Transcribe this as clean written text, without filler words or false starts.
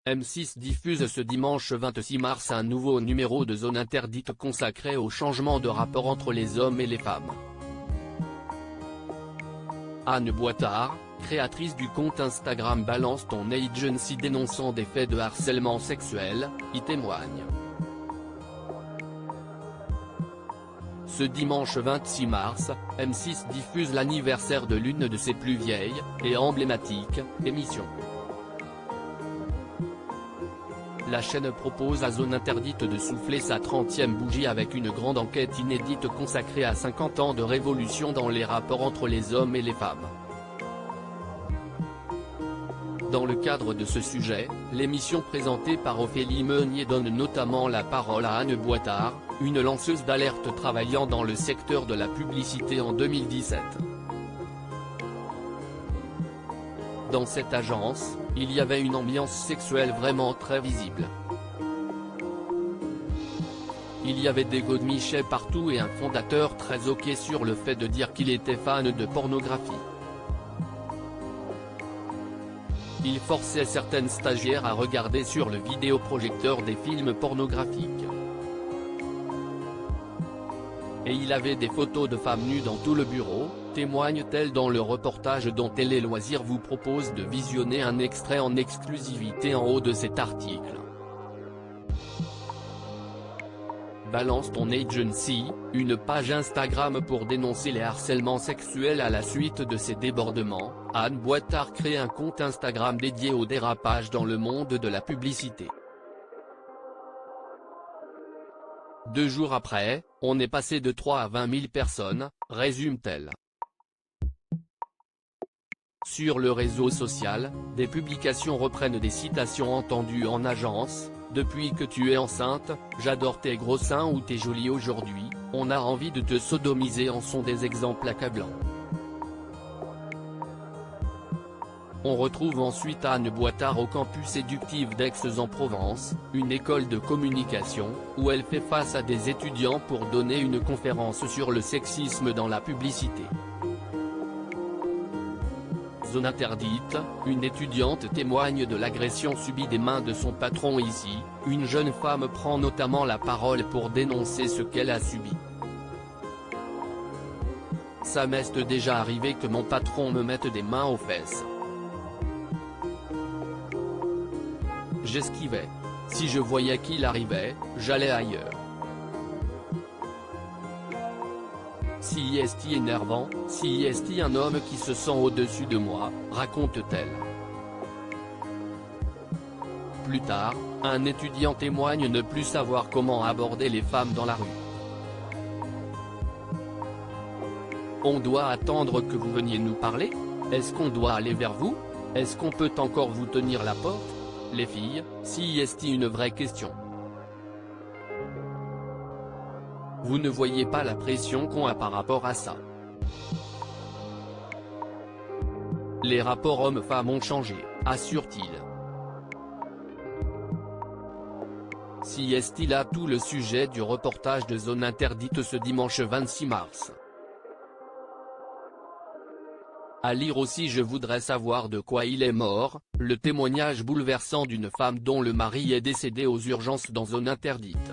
M6 diffuse ce dimanche 26 mars un nouveau numéro de Zone Interdite consacré au changement de rapport entre les hommes et les femmes. Anne Boitard, créatrice du compte Instagram Balance ton Agency dénonçant des faits de harcèlement sexuel, y témoigne. Ce dimanche 26 mars, M6 diffuse l'anniversaire de l'une de ses plus vieilles, et emblématiques, émissions. La chaîne propose à Zone Interdite de souffler sa 30e bougie avec une grande enquête inédite consacrée à 50 ans de révolution dans les rapports entre les hommes et les femmes. Dans le cadre de ce sujet, l'émission présentée par Ophélie Meunier donne notamment la parole à Anne Boitard, une lanceuse d'alerte travaillant dans le secteur de la publicité en 2017. Dans cette agence, il y avait une ambiance sexuelle vraiment très visible. Il y avait des godemichets partout et un fondateur très ok sur le fait de dire qu'il était fan de pornographie. Il forçait certaines stagiaires à regarder sur le vidéoprojecteur des films pornographiques. Et il avait des photos de femmes nues dans tout le bureau, témoigne-t-elle dans le reportage dont Télé Loisirs vous propose de visionner un extrait en exclusivité en haut de cet article. Balance ton Agency, une page Instagram pour dénoncer les harcèlements sexuels à la suite de ces débordements. Anne Boitard crée un compte Instagram dédié au dérapage dans le monde de la publicité. 2 jours après, on est passé de 3 à 20 000 personnes, résume-t-elle. Sur le réseau social, des publications reprennent des citations entendues en agence. Depuis que tu es enceinte, j'adore tes gros seins ou t'es jolie aujourd'hui, on a envie de te sodomiser en sont des exemples accablants. On retrouve ensuite Anne Boitard au campus éductif d'Aix-en-Provence, une école de communication, où elle fait face à des étudiants pour donner une conférence sur le sexisme dans la publicité. Zone Interdite, une étudiante témoigne de l'agression subie des mains de son patron ici, une jeune femme prend notamment la parole pour dénoncer ce qu'elle a subi. Ça m'est déjà arrivé que mon patron me mette des mains aux fesses. J'esquivais. Si je voyais qu'il arrivait, j'allais ailleurs. Si est énervant, si est un homme qui se sent au-dessus de moi, raconte-t-elle. Plus tard, un étudiant témoigne ne plus savoir comment aborder les femmes dans la rue. On doit attendre que vous veniez nous parler? Est-ce qu'on doit aller vers vous? Est-ce qu'on peut encore vous tenir la porte? Les filles, si est une vraie question. Vous ne voyez pas la pression qu'on a par rapport à ça. Les rapports hommes-femmes ont changé, assure-t-il. Si est là tout le sujet du reportage de Zone Interdite ce dimanche 26 mars. À lire aussi Je voudrais savoir de quoi il est mort, le témoignage bouleversant d'une femme dont le mari est décédé aux urgences dans Zone Interdite.